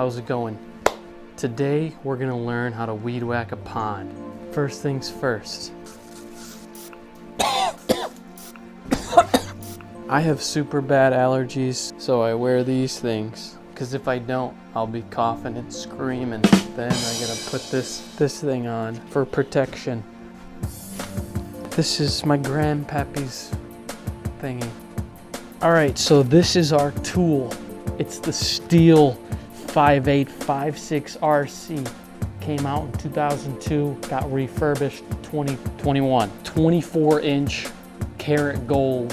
how's it going? Today we're gonna learn how to weed whack a pond. First things first. I have super bad allergies, so I wear these things. Because if I don't, I'll be coughing and screaming. Then I gotta put this thing on for protection. This is my grandpappy's thingy. All right, so this is our tool. It's the Steel 5856 RC. Came out in 2002, got refurbished 2021. 24-inch karat gold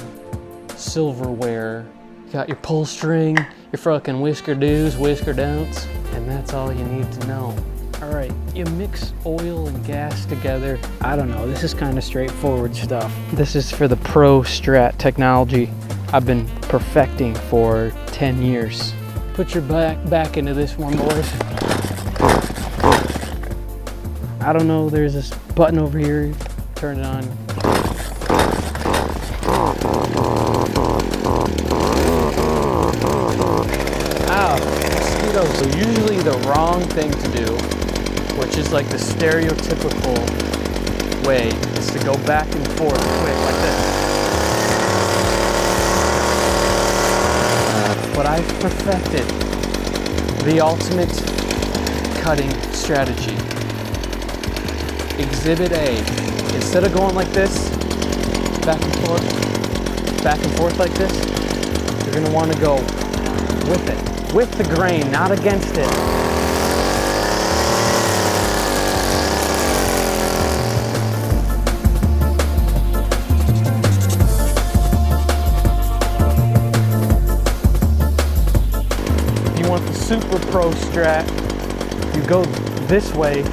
silverware. You got your pull string, your fucking whisker do's, whisker don'ts, and that's all you need to know. All right, you mix oil and gas together. I don't know, this is kind of straightforward stuff. This is for the Pro Strat technology I've been perfecting for 10 years. Put your back into this one, boys. I don't know, there's this button over here. Turn it on. Ow, mosquitoes. So usually the wrong thing to do, which is like the stereotypical way, is to go back and forth quick like this. But I've perfected the ultimate cutting strategy. Exhibit A. Instead of going like this, back and forth like this, you're gonna want to go with it, with the grain, not against it. Super Pro Strat, you go this way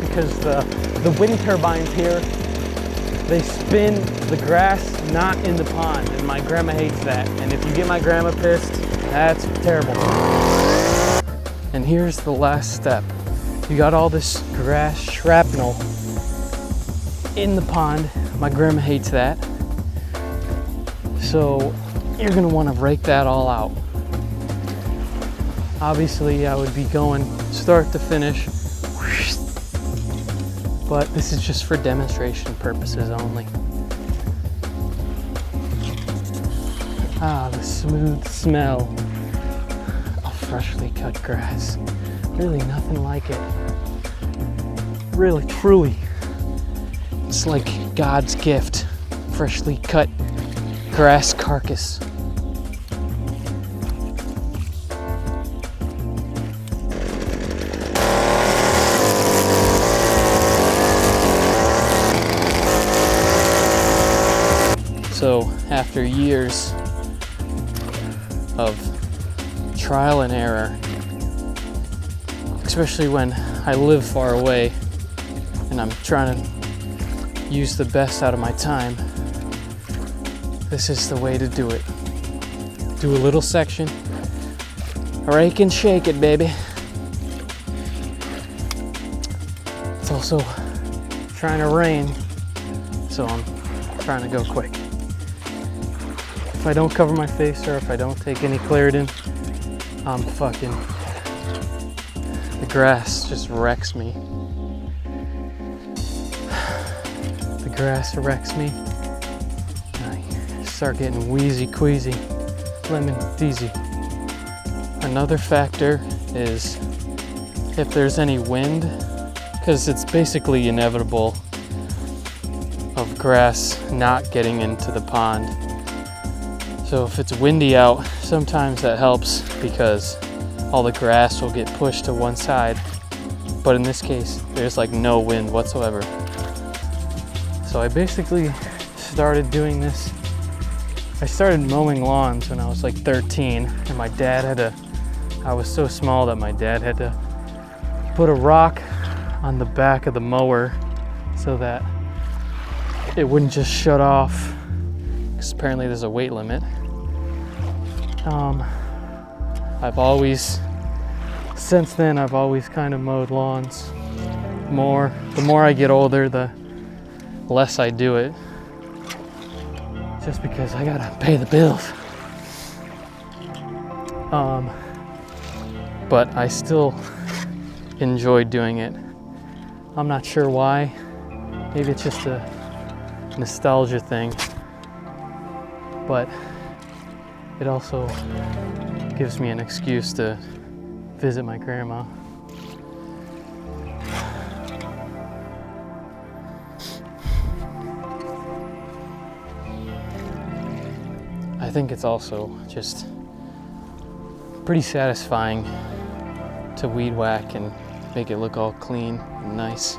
because the wind turbines here, they spin the grass not in the pond, and my grandma hates that. And if you get my grandma pissed, that's terrible. And here's the last step. You got all this grass shrapnel in the pond. My grandma hates that. So you're gonna wanna rake that all out. Obviously, I would be going start to finish, but this is just for demonstration purposes only. Ah, the smooth smell of freshly cut grass. Really nothing like it. Really, truly. It's like God's gift, freshly cut grass carcass. So after years of trial and error, especially when I live far away and I'm trying to use the best out of my time, this is the way to do it. Do a little section, rake and shake it, baby. It's also trying to rain, so I'm trying to go quick. If I don't cover my face or if I don't take any Claritin, I'm fucking, the grass just wrecks me. The grass wrecks me. I start getting wheezy queasy, lemon deezy. Another factor is if there's any wind, because it's basically inevitable of grass not getting into the pond. So if it's windy out, sometimes that helps because all the grass will get pushed to one side. But in this case, there's like no wind whatsoever. So I basically started doing this. I started mowing lawns when I was like 13, and my dad had to, I was so small that my dad had to put a rock on the back of the mower so that it wouldn't just shut off, because apparently there's a weight limit. Since then I've always kind of mowed lawns more. The more I get older, the less I do it, just because I gotta pay the bills. but I still enjoy doing it. I'm not sure why. Maybe it's just a nostalgia thing, but it also gives me an excuse to visit my grandma. I think it's also just pretty satisfying to weed whack and make it look all clean and nice.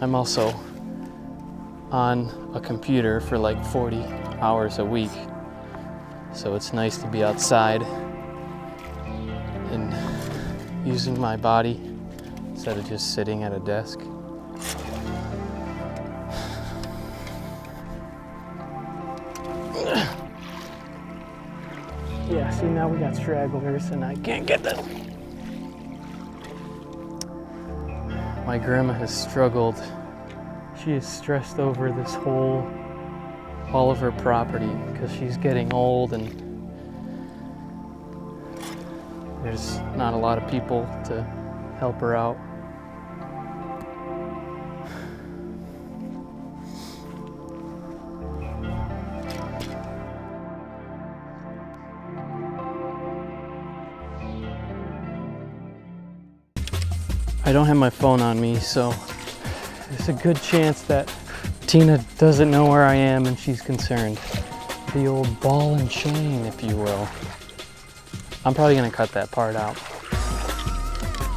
I'm also on a computer for like 40 hours a week, so it's nice to be outside and using my body instead of just sitting at a desk. Yeah, see, now we got stragglers and I can't get them. My grandma has struggled. She is stressed over this all of her property because she's getting old and there's not a lot of people to help her out. I don't have my phone on me, so there's a good chance that Tina doesn't know where I am and she's concerned. The old ball and chain, if you will. I'm probably gonna cut that part out.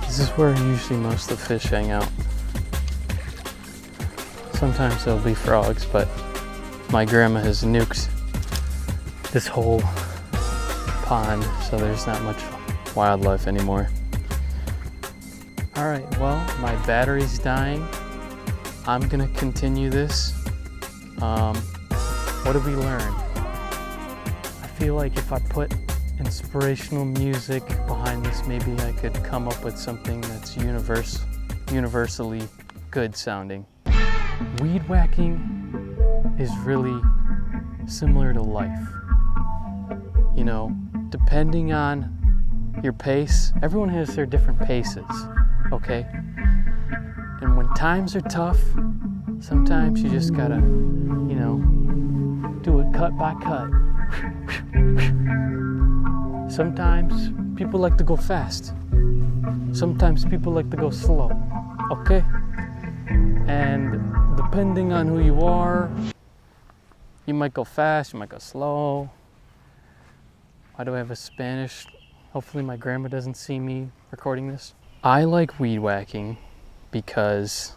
This is where usually most of the fish hang out. Sometimes there'll be frogs, but my grandma has nuked this whole pond, so there's not much wildlife anymore. All right, well, my battery's dying. I'm gonna continue this. What did we learn? I feel like if I put inspirational music behind this, maybe I could come up with something that's universally good sounding. Weed whacking is really similar to life. You know, depending on your pace, everyone has their different paces. Okay? And when times are tough, sometimes you just gotta, you know, do it cut by cut. Sometimes people like to go fast. Sometimes people like to go slow. Okay? And depending on who you are, you might go fast, you might go slow. Why do I have a Spanish? Hopefully my grandma doesn't see me recording this. I like weed whacking because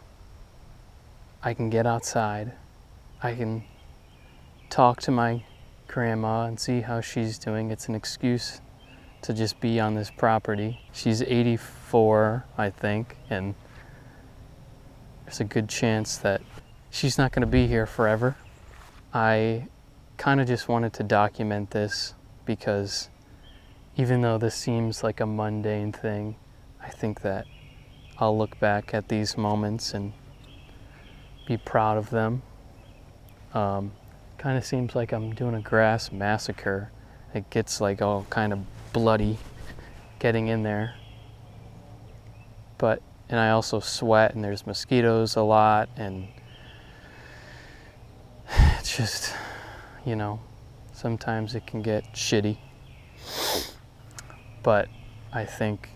I can get outside, I can talk to my grandma and see how she's doing. It's an excuse to just be on this property. She's 84, I think, and there's a good chance that she's not gonna be here forever. I kind of just wanted to document this because even though this seems like a mundane thing, I think that I'll look back at these moments and be proud of them. Kind of seems like I'm doing a grass massacre. It gets like all kind of bloody getting in there. And I also sweat and there's mosquitoes a lot and it's just, you know, sometimes it can get shitty. But I think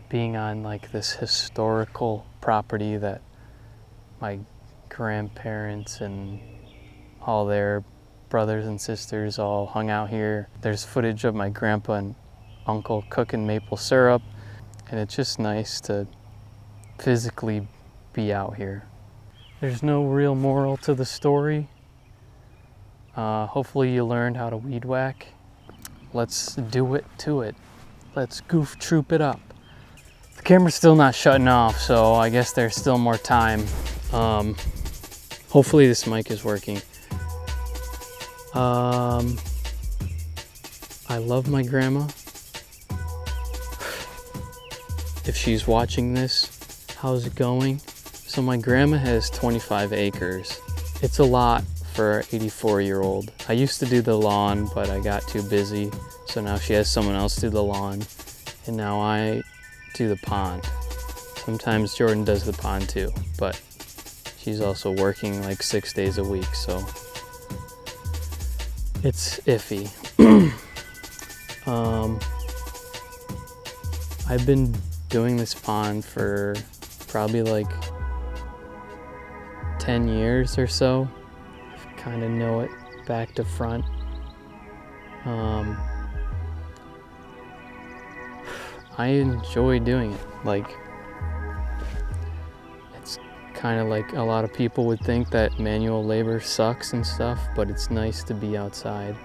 being on like this historical property that my grandparents and all their brothers and sisters all hung out here. There's footage of my grandpa and uncle cooking maple syrup, and it's just nice to physically be out here. There's no real moral to the story. Hopefully you learned how to weed whack. Let's do it to it. Let's goof troop it up. The camera's still not shutting off, so I guess there's still more time. Hopefully this mic is working. I love my grandma. If she's watching this, how's it going? So my grandma has 25 acres. It's a lot for our 84-year-old. I used to do the lawn, but I got too busy, so now she has someone else do the lawn, and now I do the pond. Sometimes Jordan does the pond too, but she's also working like 6 days a week, so it's iffy. I've been doing this pond for probably like 10 years or so. I kind of know it back to front. I enjoy doing it. Like, it's kind of like a lot of people would think that manual labor sucks and stuff, but it's nice to be outside.